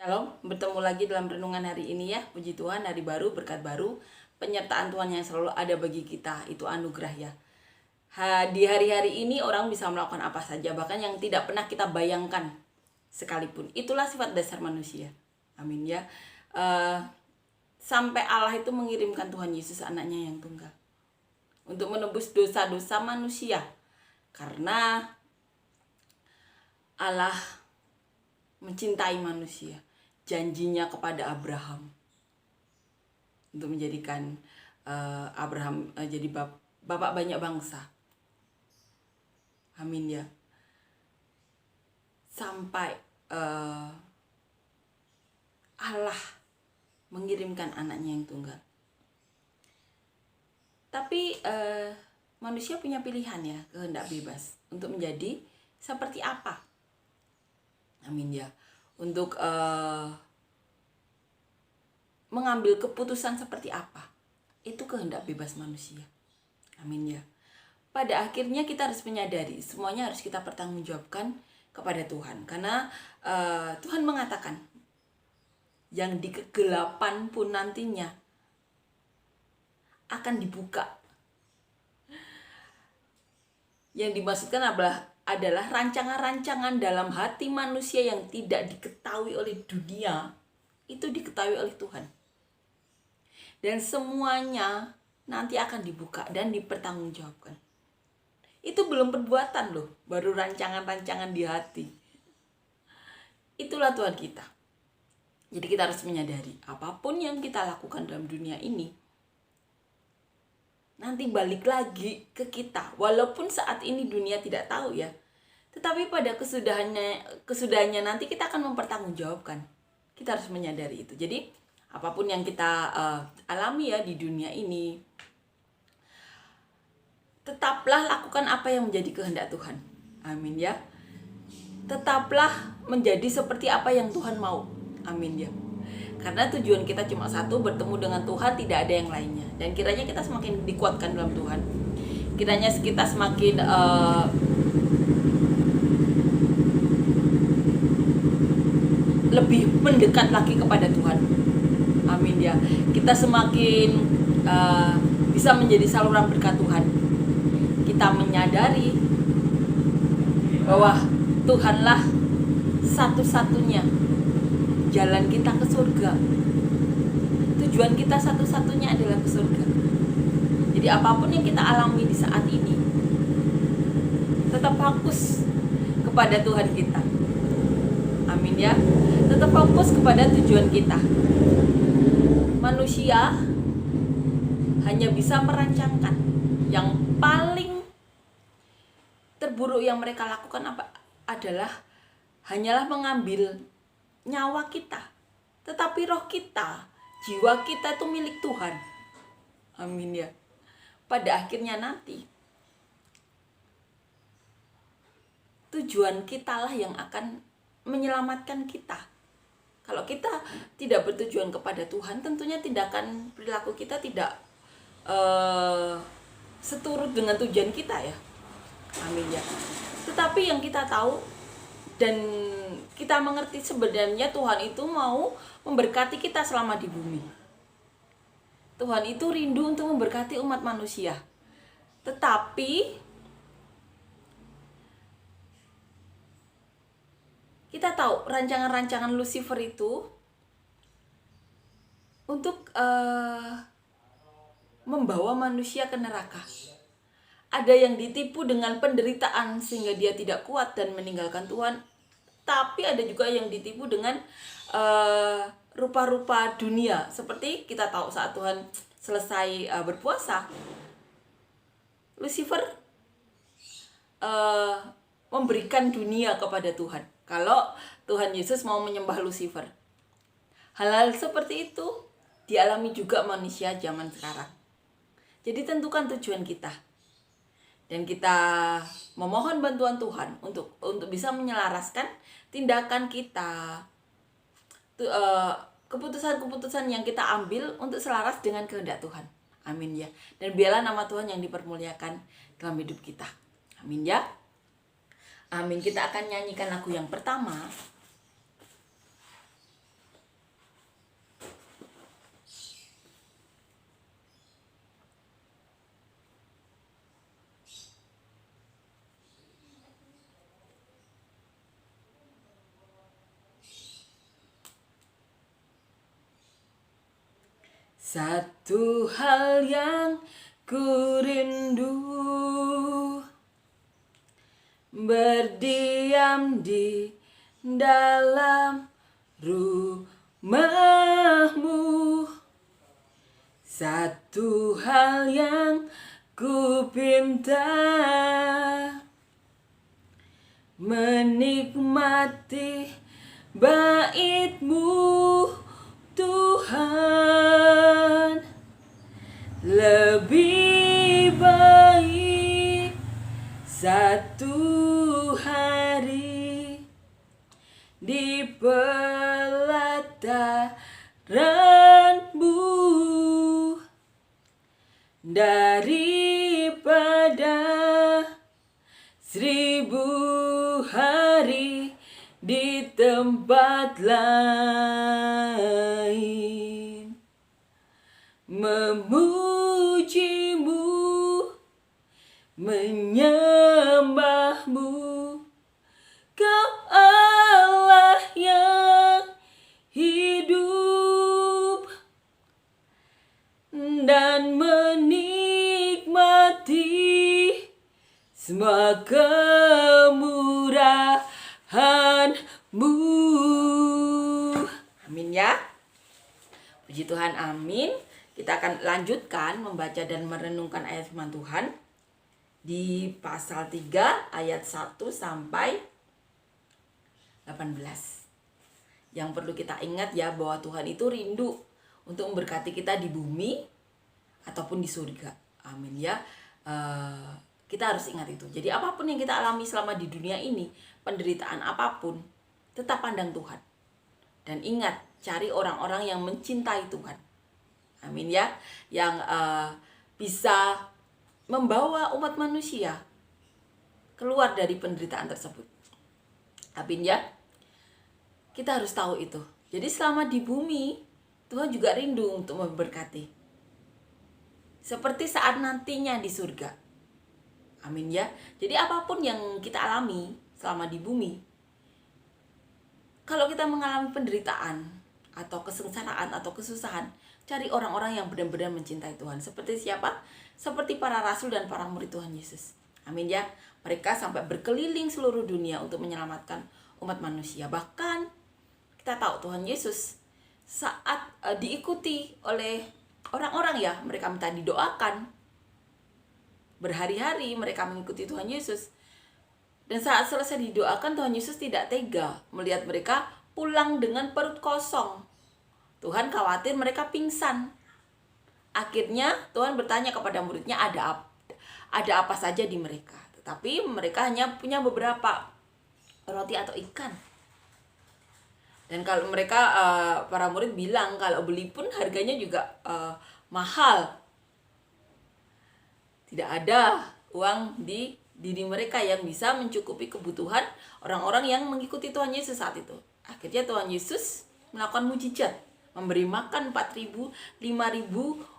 Shalom, bertemu lagi dalam renungan hari ini ya. Puji Tuhan, hari baru, berkat baru, penyertaan Tuhan yang selalu ada bagi kita, itu anugerah ya. Di hari-hari ini orang bisa melakukan apa saja, bahkan yang tidak pernah kita bayangkan sekalipun. Itulah sifat dasar manusia. Amin ya. Sampai Allah itu mengirimkan Tuhan Yesus anaknya yang tunggal untuk menebus dosa-dosa manusia. Karena Allah mencintai manusia. Janjinya kepada Abraham untuk menjadikan Abraham jadi bapak banyak bangsa. Amin ya. Sampai Allah mengirimkan anaknya yang tunggal. Tapi manusia punya pilihan ya, kehendak bebas untuk menjadi seperti apa. Amin ya. Untuk mengambil keputusan seperti apa, itu kehendak bebas manusia. Amin ya. Pada akhirnya kita harus menyadari semuanya harus kita pertanggungjawabkan kepada Tuhan. Karena Tuhan mengatakan yang di kegelapan pun nantinya akan dibuka. Yang dimaksudkan adalah rancangan-rancangan dalam hati manusia yang tidak diketahui oleh dunia, itu diketahui oleh Tuhan. Dan semuanya nanti akan dibuka dan dipertanggungjawabkan. Itu belum perbuatan loh, baru rancangan-rancangan di hati. Itulah Tuhan kita. Jadi kita harus menyadari, apapun yang kita lakukan dalam dunia ini, nanti balik lagi ke kita. Walaupun saat ini dunia tidak tahu ya, tetapi pada kesudahannya nanti kita akan mempertanggungjawabkan. Kita harus menyadari itu. Jadi apapun yang kita alami ya di dunia ini, tetaplah lakukan apa yang menjadi kehendak Tuhan. Amin ya. Tetaplah menjadi seperti apa yang Tuhan mau. Amin ya. Karena tujuan kita cuma satu, bertemu dengan Tuhan, tidak ada yang lainnya. Dan kiranya kita semakin dikuatkan dalam Tuhan. Kiranya kita semakin lebih mendekat lagi kepada Tuhan. Amin ya. Kita semakin bisa menjadi saluran berkat Tuhan. Kita menyadari bahwa Tuhanlah satu-satunya jalan kita ke surga. Tujuan kita satu-satunya adalah ke surga. Jadi apapun yang kita alami di saat ini, tetap fokus kepada Tuhan kita. Amin ya. Tetap fokus kepada tujuan kita. Manusia hanya bisa merancangkan. Yang paling terburuk yang mereka lakukan adalah hanyalah mengambil nyawa kita. Tetapi roh kita, jiwa kita itu milik Tuhan. Amin ya. Pada akhirnya nanti tujuan kitalah yang akan menyelamatkan kita. Kalau kita tidak bertujuan kepada Tuhan, tentunya perilaku kita tidak seturut dengan tujuan kita ya. Amin ya. Tetapi yang kita tahu dan kita mengerti sebenarnya Tuhan itu mau memberkati kita selama di bumi. Tuhan itu rindu untuk memberkati umat manusia. Tetapi kita tahu rancangan-rancangan Lucifer itu untuk membawa manusia ke neraka. Ada yang ditipu dengan penderitaan sehingga dia tidak kuat dan meninggalkan Tuhan. Tapi ada juga yang ditipu dengan rupa-rupa dunia. Seperti kita tahu saat Tuhan selesai berpuasa, Lucifer memberikan dunia kepada Tuhan. Kalau Tuhan Yesus mau menyembah Lucifer. Hal-hal seperti itu dialami juga manusia zaman sekarang. Jadi tentukan tujuan kita. Dan kita memohon bantuan Tuhan untuk bisa menyelaraskan tindakan kita, keputusan-keputusan yang kita ambil untuk selaras dengan kehendak Tuhan. Amin ya. Dan biarlah nama Tuhan yang dipermuliakan dalam hidup kita. Amin ya. Amin. Kita akan nyanyikan lagu yang pertama. Satu hal yang ku rindu, berdiam di dalam rumahmu. Satu hal yang ku pinta, menikmati bait-Mu Tuhan. Lebih baik satu hari di pelataran-Mu daripada 1000 hari di tempat lain. Memuji-Mu, menyembah-Mu, Kau Allah yang hidup, dan menikmati semua kemurahan-Mu. Amin ya. Puji Tuhan, amin. Kita akan lanjutkan membaca dan merenungkan ayat firman Tuhan di pasal 3 ayat 1 sampai 18. Yang perlu kita ingat ya, bahwa Tuhan itu rindu untuk memberkati kita di bumi ataupun di surga. Amin ya. Kita harus ingat itu. Jadi apapun yang kita alami selama di dunia ini, penderitaan apapun, tetap pandang Tuhan. Dan ingat, cari orang-orang yang mencintai Tuhan. Amin ya. Yang bisa membawa umat manusia keluar dari penderitaan tersebut. Amin ya. Kita harus tahu itu. Jadi selama di bumi, Tuhan juga rindu untuk memberkati. Seperti saat nantinya di surga. Amin ya. Jadi apapun yang kita alami selama di bumi, kalau kita mengalami penderitaan atau kesengsaraan atau kesusahan, cari orang-orang yang benar-benar mencintai Tuhan. Seperti siapa? Seperti para rasul dan para murid Tuhan Yesus. Amin ya. Mereka sampai berkeliling seluruh dunia untuk menyelamatkan umat manusia. Bahkan kita tahu Tuhan Yesus saat diikuti oleh orang-orang ya, mereka minta didoakan. Berhari-hari mereka mengikuti Tuhan Yesus. Dan saat selesai didoakan, Tuhan Yesus tidak tega melihat mereka pulang dengan perut kosong. Tuhan khawatir mereka pingsan. Akhirnya Tuhan bertanya kepada muridnya, ada apa saja di mereka. Tetapi mereka hanya punya beberapa roti atau ikan. Dan kalau mereka, para murid bilang kalau beli pun harganya juga mahal. Tidak ada uang di diri mereka yang bisa mencukupi kebutuhan orang-orang yang mengikuti Tuhan Yesus saat itu. Akhirnya Tuhan Yesus melakukan mujizat, memberi makan 4.000, 5.000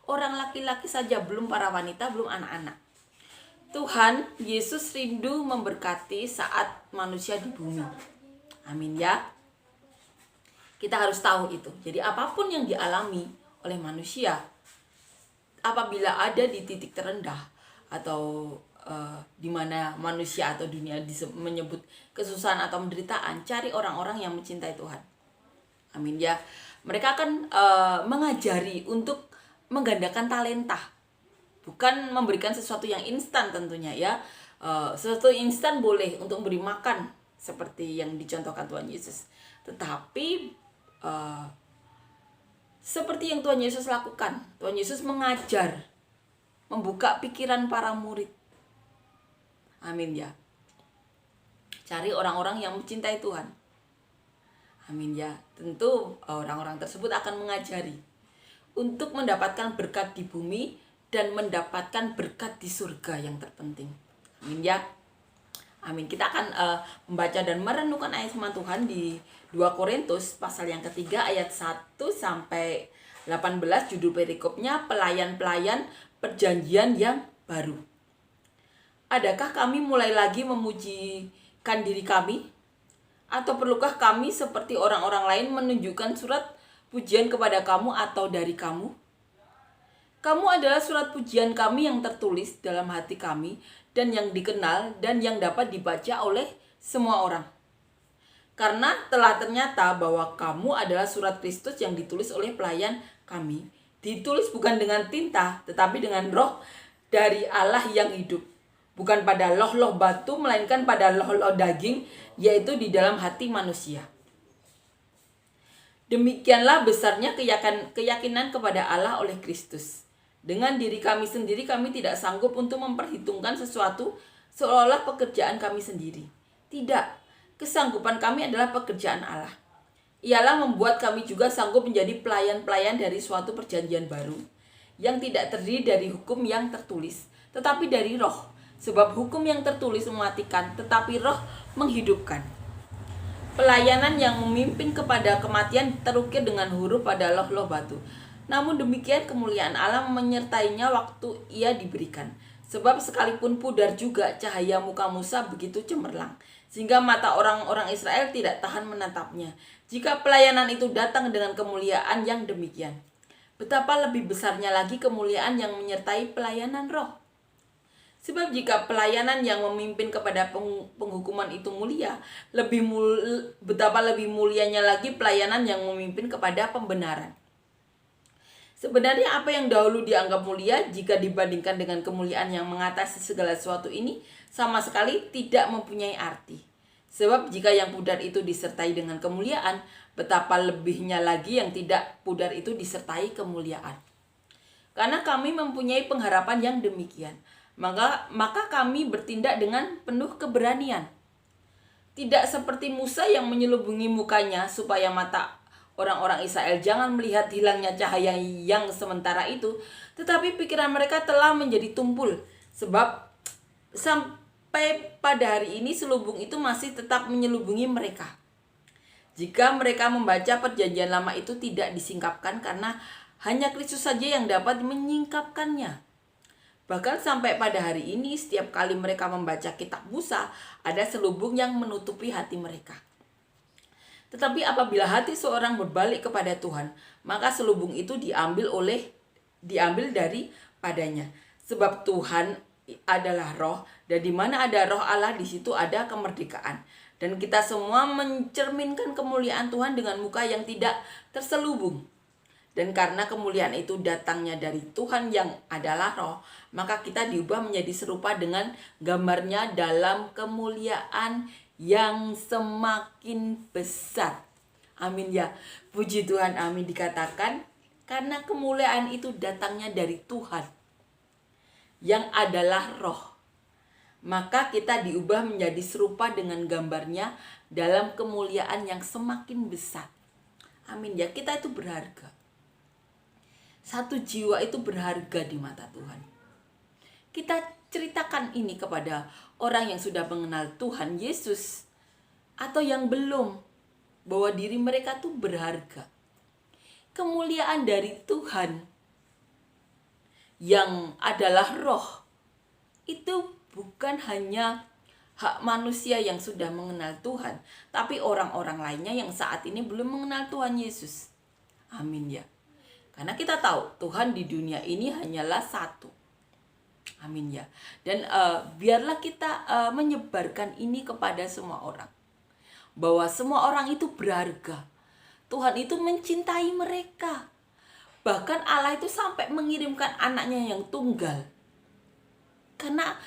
orang laki-laki saja, belum para wanita, belum anak-anak. Tuhan Yesus rindu memberkati saat manusia di bumi. Amin ya. Kita harus tahu itu. Jadi apapun yang dialami oleh manusia, apabila ada di titik terendah atau di mana manusia atau dunia menyebut kesusahan atau penderitaan, cari orang-orang yang mencintai Tuhan. Amin ya. Mereka akan mengajari untuk menggandakan talenta, bukan memberikan sesuatu yang instan tentunya ya. Sesuatu instan boleh untuk memberi makan seperti yang dicontohkan Tuhan Yesus, tetapi seperti yang Tuhan Yesus lakukan, Tuhan Yesus mengajar, membuka pikiran para murid. Amin ya. Cari orang-orang yang mencintai Tuhan. Amin ya. Tentu orang-orang tersebut akan mengajari untuk mendapatkan berkat di bumi dan mendapatkan berkat di surga yang terpenting. Amin ya. Amin. Kita akan membaca dan merenungkan ayat firman Tuhan di 2 Korintus pasal yang ketiga ayat 1 sampai 18. Judul perikopnya pelayan-pelayan perjanjian yang baru. Adakah kami mulai lagi memujikan diri kami? Atau perlukah kami seperti orang-orang lain menunjukkan surat pujian kepada kamu atau dari kamu? Kamu adalah surat pujian kami yang tertulis dalam hati kami dan yang dikenal dan yang dapat dibaca oleh semua orang. Karena telah ternyata bahwa kamu adalah surat Kristus yang ditulis oleh pelayan kami. Ditulis bukan dengan tinta, tetapi dengan roh dari Allah yang hidup. Bukan pada loh-loh batu, melainkan pada loh-loh daging, yaitu di dalam hati manusia. Demikianlah besarnya keyakinan kepada Allah oleh Kristus. Dengan diri kami sendiri kami tidak sanggup untuk memperhitungkan sesuatu seolah-olah pekerjaan kami sendiri. Tidak, kesanggupan kami adalah pekerjaan Allah. Ialah membuat kami juga sanggup menjadi pelayan-pelayan dari suatu perjanjian baru, yang tidak terdiri dari hukum yang tertulis, tetapi dari roh. Sebab hukum yang tertulis mematikan, tetapi roh menghidupkan. Pelayanan yang memimpin kepada kematian terukir dengan huruf pada loh-loh batu. Namun demikian kemuliaan Allah menyertainya waktu ia diberikan. Sebab sekalipun pudar juga cahaya muka Musa begitu cemerlang, sehingga mata orang-orang Israel tidak tahan menatapnya. Jika pelayanan itu datang dengan kemuliaan yang demikian, betapa lebih besarnya lagi kemuliaan yang menyertai pelayanan roh. Sebab jika pelayanan yang memimpin kepada penghukuman itu mulia, betapa lebih mulianya lagi pelayanan yang memimpin kepada pembenaran. Sebenarnya apa yang dahulu dianggap mulia jika dibandingkan dengan kemuliaan yang mengatasi segala sesuatu ini sama sekali tidak mempunyai arti. Sebab jika yang pudar itu disertai dengan kemuliaan, betapa lebihnya lagi yang tidak pudar itu disertai kemuliaan. Karena kami mempunyai pengharapan yang demikian, maka kami bertindak dengan penuh keberanian. Tidak seperti Musa yang menyelubungi mukanya supaya mata orang-orang Israel jangan melihat hilangnya cahaya yang sementara itu, tetapi pikiran mereka telah menjadi tumpul. Sebab sampai pada hari ini selubung itu masih tetap menyelubungi mereka. Jika mereka membaca perjanjian lama itu tidak disingkapkan, karena hanya Kristus saja yang dapat menyingkapkannya. Bahkan sampai pada hari ini setiap kali mereka membaca kitab Musa, ada selubung yang menutupi hati mereka. Tetapi apabila hati seorang berbalik kepada Tuhan, maka selubung itu diambil dari padanya. Sebab Tuhan adalah roh, dan di mana ada roh Allah, di situ ada kemerdekaan. Dan kita semua mencerminkan kemuliaan Tuhan dengan muka yang tidak terselubung. Dan karena kemuliaan itu datangnya dari Tuhan yang adalah roh, maka kita diubah menjadi serupa dengan gambarnya dalam kemuliaan yang semakin besar. Amin ya. Puji Tuhan, amin. Dikatakan karena kemuliaan itu datangnya dari Tuhan yang adalah roh, maka kita diubah menjadi serupa dengan gambarnya dalam kemuliaan yang semakin besar. Amin ya. Kita itu berharga. Satu jiwa itu berharga di mata Tuhan. Kita ceritakan ini kepada orang yang sudah mengenal Tuhan Yesus atau yang belum, bahwa diri mereka tuh berharga. Kemuliaan dari Tuhan yang adalah roh itu bukan hanya hak manusia yang sudah mengenal Tuhan, tapi orang-orang lainnya yang saat ini belum mengenal Tuhan Yesus. Amin ya. Karena kita tahu Tuhan di dunia ini hanyalah satu. Amin ya. Dan biarlah kita menyebarkan ini kepada semua orang, bahwa semua orang itu berharga. Tuhan itu mencintai mereka. Bahkan Allah itu sampai mengirimkan anaknya yang tunggal, karena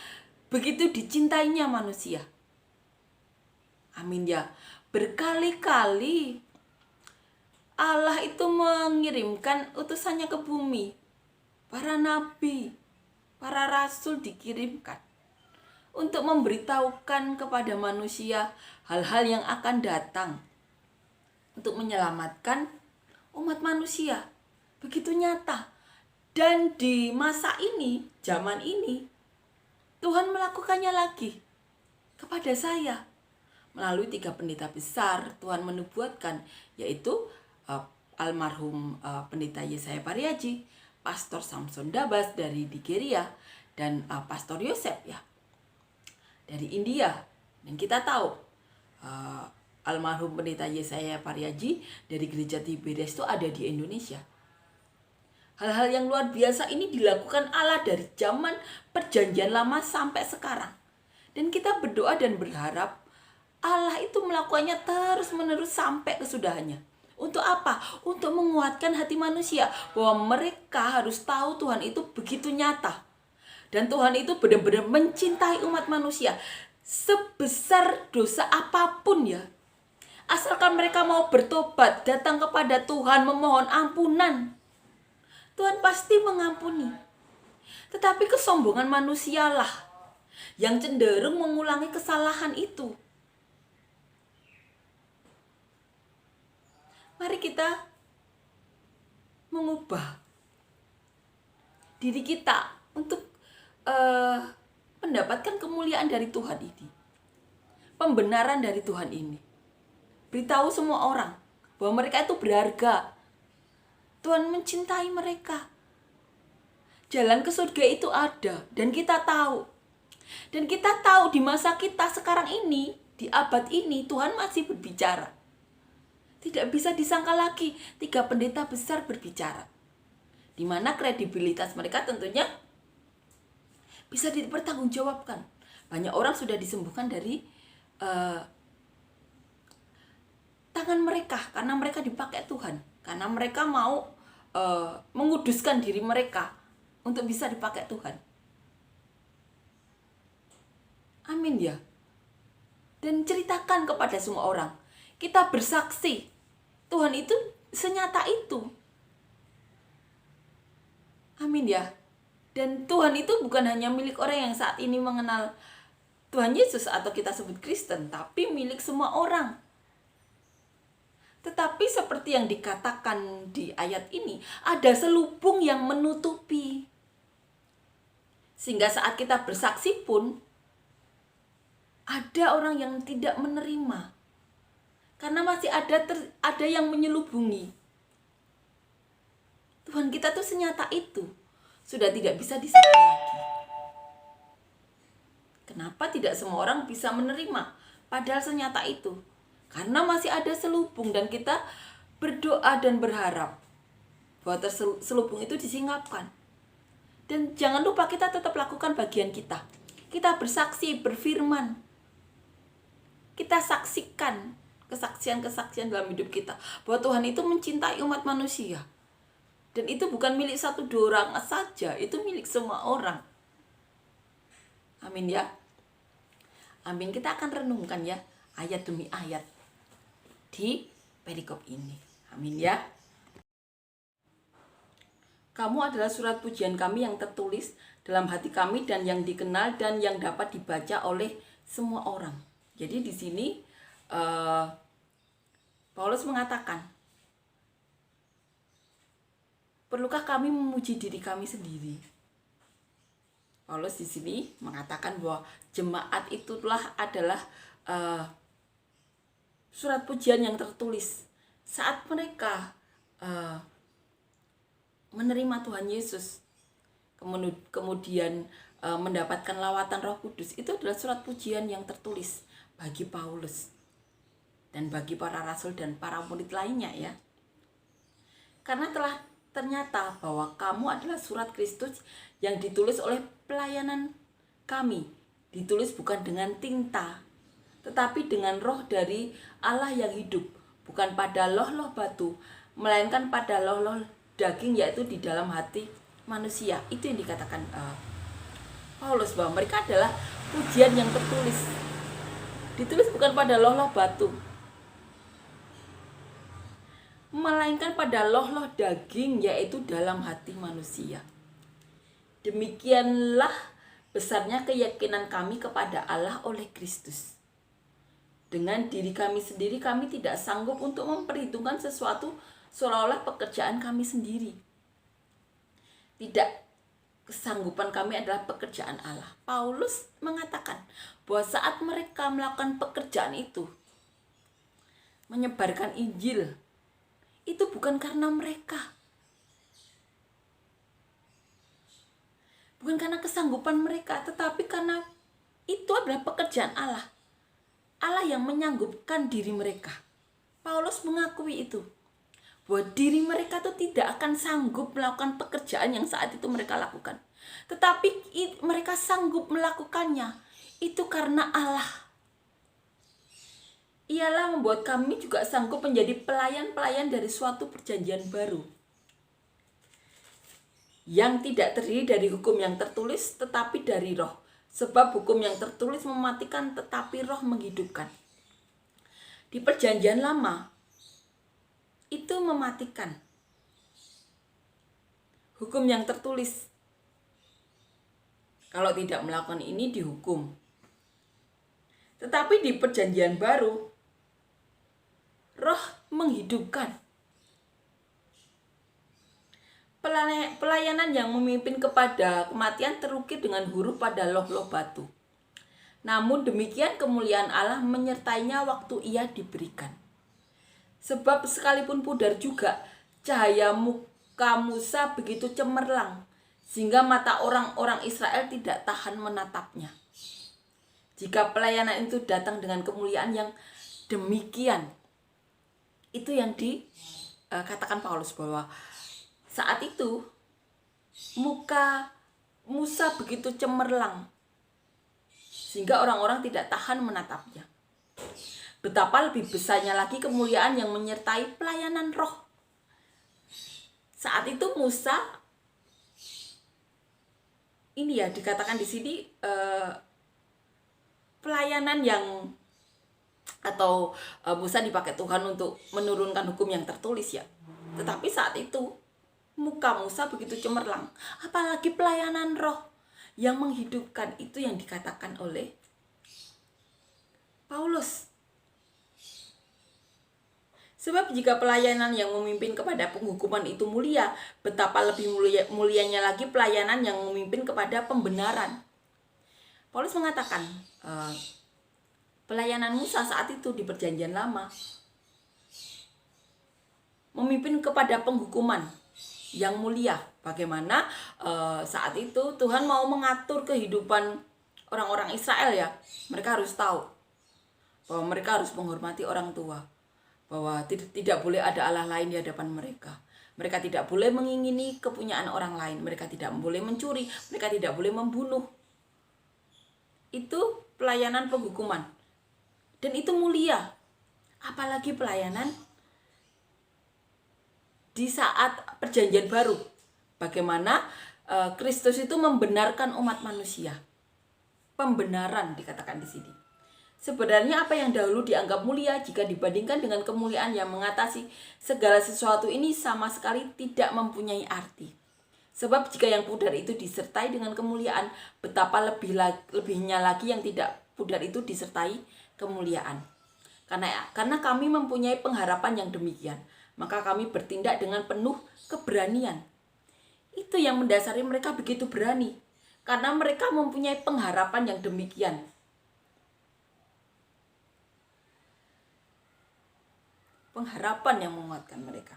begitu dicintainya manusia. Amin ya. Berkali-kali Allah itu mengirimkan utusannya ke bumi. Para nabi, para rasul dikirimkan untuk memberitahukan kepada manusia hal-hal yang akan datang, untuk menyelamatkan umat manusia. Begitu nyata. Dan di masa ini, zaman ini, Tuhan melakukannya lagi kepada saya. Melalui 3 pendeta besar, Tuhan menubuatkan, yaitu almarhum pendeta Yesaya Pariaji, Pastor Samson Dabas dari Nigeria, dan Pastor Yosef ya dari India. Dan kita tahu almarhum pendeta Yesaya Pariaji dari gereja Tiberias itu ada di Indonesia. Hal-hal yang luar biasa ini dilakukan Allah dari zaman perjanjian lama sampai sekarang. Dan kita berdoa dan berharap Allah itu melakukannya terus-menerus sampai kesudahannya. Untuk apa? Untuk menguatkan hati manusia bahwa mereka harus tahu Tuhan itu begitu nyata. Dan Tuhan itu benar-benar mencintai umat manusia sebesar dosa apapun ya. Asalkan mereka mau bertobat, datang kepada Tuhan memohon ampunan, Tuhan pasti mengampuni. Tetapi kesombongan manusialah yang cenderung mengulangi kesalahan itu. Mari kita mengubah diri kita untuk mendapatkan kemuliaan dari Tuhan ini. Pembenaran dari Tuhan ini. Beritahu semua orang bahwa mereka itu berharga. Tuhan mencintai mereka. Jalan ke surga itu ada dan kita tahu. Dan kita tahu di masa kita sekarang ini, di abad ini, Tuhan masih berbicara. Tidak bisa disangka lagi 3 pendeta besar berbicara. Di mana kredibilitas mereka tentunya bisa dipertanggungjawabkan. Banyak orang sudah disembuhkan dari tangan mereka karena mereka dipakai Tuhan. Karena mereka mau menguduskan diri mereka untuk bisa dipakai Tuhan. Amin ya. Dan ceritakan kepada semua orang. Kita bersaksi. Tuhan itu senyata itu. Amin ya. Dan Tuhan itu bukan hanya milik orang yang saat ini mengenal Tuhan Yesus atau kita sebut Kristen, tapi milik semua orang. Tetapi seperti yang dikatakan di ayat ini, ada selubung yang menutupi. Sehingga saat kita bersaksi pun, ada orang yang tidak menerima. Karena masih ada yang menyelubungi. Tuhan kita tuh senyata itu. Sudah tidak bisa disangka lagi. Kenapa tidak semua orang bisa menerima? Padahal senyata itu. Karena masih ada selubung dan kita berdoa dan berharap bahwa selubung itu disingkapkan. Dan jangan lupa kita tetap lakukan bagian kita. Kita bersaksi, berfirman. Kita saksikan kesaksian-kesaksian dalam hidup kita bahwa Tuhan itu mencintai umat manusia. Dan itu bukan milik 1-2 orang saja, itu milik semua orang. Amin ya. Amin, kita akan renungkan ya ayat demi ayat di perikop ini. Amin ya. Kamu adalah surat pujian kami yang tertulis dalam hati kami dan yang dikenal dan yang dapat dibaca oleh semua orang. Jadi di sini Paulus mengatakan, perlukah kami memuji diri kami sendiri? Paulus di sini mengatakan bahwa jemaat itulah adalah surat pujian yang tertulis saat mereka menerima Tuhan Yesus, kemudian mendapatkan lawatan Roh Kudus. Itu adalah surat pujian yang tertulis bagi Paulus dan bagi para rasul dan para murid lainnya ya. Karena ternyata bahwa kamu adalah surat Kristus yang ditulis oleh pelayanan kami. Ditulis bukan dengan tinta, tetapi dengan roh dari Allah yang hidup. Bukan pada loh-loh batu, melainkan pada loh-loh daging, yaitu di dalam hati manusia. Itu yang dikatakan Paulus, bahwa mereka adalah pujian yang tertulis. Ditulis bukan pada loh-loh batu, melainkan pada loh-loh daging, yaitu dalam hati manusia. Demikianlah besarnya keyakinan kami kepada Allah oleh Kristus. Dengan diri kami sendiri kami tidak sanggup untuk memperhitungkan sesuatu seolah-olah pekerjaan kami sendiri. Tidak, kesanggupan kami adalah pekerjaan Allah. Paulus mengatakan bahwa saat mereka melakukan pekerjaan itu, menyebarkan Injil, itu bukan karena mereka, bukan karena kesanggupan mereka, tetapi karena itu adalah pekerjaan Allah. Allah yang menyanggupkan diri mereka. Paulus mengakui itu. bahwa diri mereka tuh tidak akan sanggup melakukan pekerjaan yang saat itu mereka lakukan. Tetapi mereka sanggup melakukannya itu karena Allah. Ialah membuat kami juga sanggup menjadi pelayan-pelayan dari suatu perjanjian baru, yang tidak terdiri dari hukum yang tertulis tetapi dari roh. Sebab hukum yang tertulis mematikan tetapi roh menghidupkan. Di perjanjian lama itu mematikan. Hukum yang tertulis, kalau tidak melakukan ini dihukum. Tetapi di perjanjian baru, roh menghidupkan. Pelayanan yang memimpin kepada kematian terukir dengan huruf pada loh-loh batu. Namun demikian kemuliaan Allah menyertainya waktu ia diberikan. Sebab sekalipun pudar juga, cahaya muka Musa begitu cemerlang, sehingga mata orang-orang Israel tidak tahan menatapnya. Jika pelayanan itu datang dengan kemuliaan yang demikian, itu yang dikatakan Paulus bahwa saat itu muka Musa begitu cemerlang sehingga orang-orang tidak tahan menatapnya. Betapa lebih besarnya lagi kemuliaan yang menyertai pelayanan roh. Saat itu Musa, ini ya dikatakan di sini pelayanan yang atau Musa dipakai Tuhan untuk menurunkan hukum yang tertulis ya. Tetapi saat itu muka Musa begitu cemerlang, apalagi pelayanan roh yang menghidupkan, itu yang dikatakan oleh Paulus. Sebab jika pelayanan yang memimpin kepada penghukuman itu mulia, betapa lebih mulianya lagi pelayanan yang memimpin kepada pembenaran. Paulus mengatakan pelayanan Musa saat itu di perjanjian lama memimpin kepada penghukuman yang mulia. Bagaimana saat itu Tuhan mau mengatur kehidupan orang-orang Israel ya. Mereka harus tahu bahwa mereka harus menghormati orang tua, bahwa tidak boleh ada Allah lain di hadapan mereka. Mereka tidak boleh mengingini kepunyaan orang lain. Mereka tidak boleh mencuri. Mereka tidak boleh membunuh. Itu pelayanan penghukuman. Dan itu mulia. Apalagi pelayanan di saat perjanjian baru, bagaimana Kristus itu membenarkan umat manusia. Pembenaran dikatakan di sini. Sebenarnya apa yang dahulu dianggap mulia jika dibandingkan dengan kemuliaan yang mengatasi segala sesuatu ini sama sekali tidak mempunyai arti. Sebab jika yang pudar itu disertai dengan kemuliaan, betapa lebihnya lagi yang tidak pudar itu disertai kemuliaan. Karena kami mempunyai pengharapan yang demikian, maka kami bertindak dengan penuh keberanian. Itu yang mendasari mereka begitu berani, karena mereka mempunyai pengharapan yang demikian. Pengharapan yang menguatkan mereka.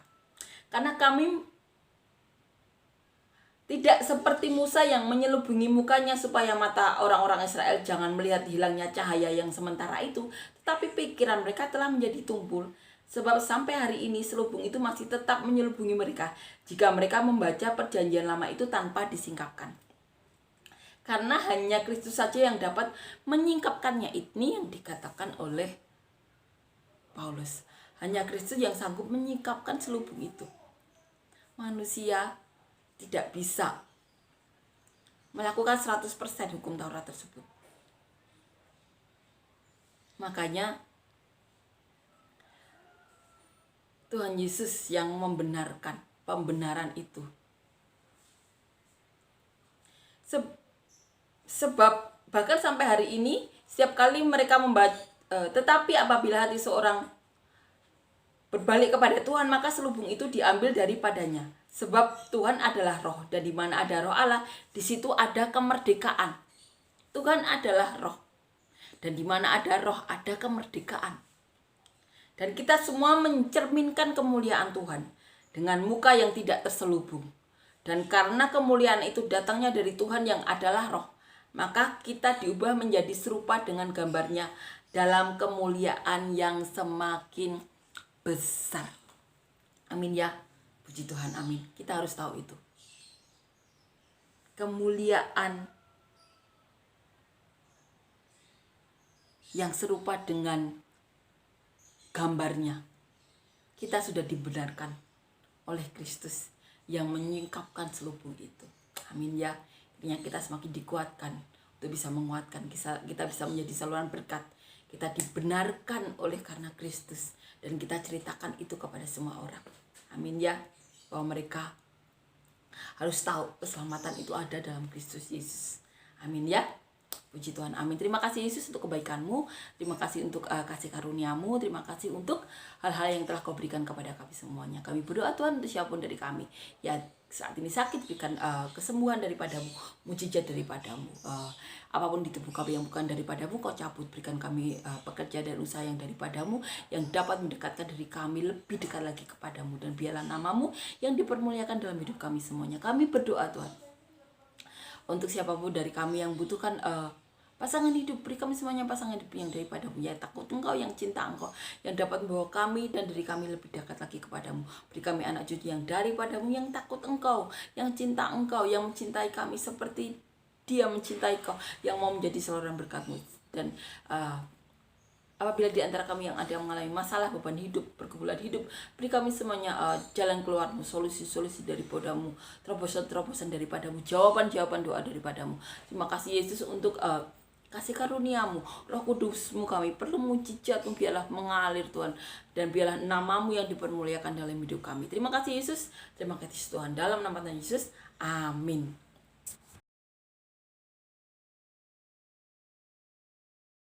Karena kami tidak seperti Musa yang menyelubungi mukanya supaya mata orang-orang Israel jangan melihat hilangnya cahaya yang sementara itu, tetapi pikiran mereka telah menjadi tumpul. Sebab sampai hari ini selubung itu masih tetap menyelubungi mereka jika mereka membaca perjanjian lama itu tanpa disingkapkan. Karena hanya Kristus saja yang dapat menyingkapkannya. Ini yang dikatakan oleh Paulus. Hanya Kristus yang sanggup menyingkapkan selubung itu. Manusia tidak bisa melakukan 100% hukum Taurat tersebut. Makanya Tuhan Yesus yang membenarkan pembenaran itu. Sebab bahkan sampai hari ini setiap kali mereka membaca, tetapi apabila hati seorang berbalik kepada Tuhan, maka selubung itu diambil daripadanya. Sebab Tuhan adalah roh, dan di mana ada roh Allah, di situ ada kemerdekaan. Tuhan adalah roh, dan di mana ada roh ada kemerdekaan. Dan kita semua mencerminkan kemuliaan Tuhan dengan muka yang tidak terselubung. Dan karena kemuliaan itu datangnya dari Tuhan yang adalah roh, maka kita diubah menjadi serupa dengan gambarnya dalam kemuliaan yang semakin besar. Amin ya. Puji Tuhan, amin. Kita harus tahu itu. Kemuliaan yang serupa dengan gambarnya, kita sudah dibenarkan oleh Kristus yang menyingkapkan selubung itu. Amin ya. Intinya kita semakin dikuatkan untuk bisa menguatkan, kita bisa menjadi saluran berkat. Kita dibenarkan oleh karena Kristus, dan kita ceritakan itu kepada semua orang. Amin ya. Bahwa mereka harus tahu keselamatan itu ada dalam Kristus Yesus. Amin ya. Puji Tuhan, amin. Terima kasih Yesus untuk kebaikan-Mu. Terima kasih untuk kasih karunia-Mu. Terima kasih untuk hal-hal yang telah Kau berikan kepada kami semuanya. Kami berdoa Tuhan untuk siapapun dari kami ya saat ini sakit, berikan kesembuhan daripada-Mu, mujizat daripada-Mu. Apapun di tubuh kami yang bukan daripada-Mu, Kau cabut. Berikan kami pekerja dan usaha yang daripada-Mu, yang dapat mendekatkan diri kami lebih dekat lagi kepada-Mu. Dan biarlah nama-Mu yang dipermuliakan dalam hidup kami semuanya. Kami berdoa Tuhan untuk siapapun dari kami yang butuhkan pasangan hidup, beri kami semuanya pasangan hidup yang daripada-Mu, ya takut Engkau, yang cinta Engkau, yang dapat membawa kami dan diri kami lebih dekat lagi kepada-Mu. Beri kami anak cucu yang daripada-Mu, yang takut Engkau, yang cinta Engkau, yang mencintai kami seperti Dia mencintai Kau, yang mau menjadi saluran berkat-Mu. Dan apabila di antara kami yang ada yang mengalami masalah, beban hidup, pergumulan hidup, beri kami semuanya jalan keluar-Mu, solusi-solusi daripada-Mu, terobosan-terobosan daripada-Mu, jawaban-jawaban doa daripada-Mu. Terima kasih Yesus untuk kasih karunia-Mu, Roh Kudus-Mu kami perlu mujizat-Mu, biarlah mengalir Tuhan, dan biarlah nama-Mu yang dipermuliakan dalam hidup kami. Terima kasih Yesus, terima kasih Tuhan, dalam nama Tuhan Yesus, amin.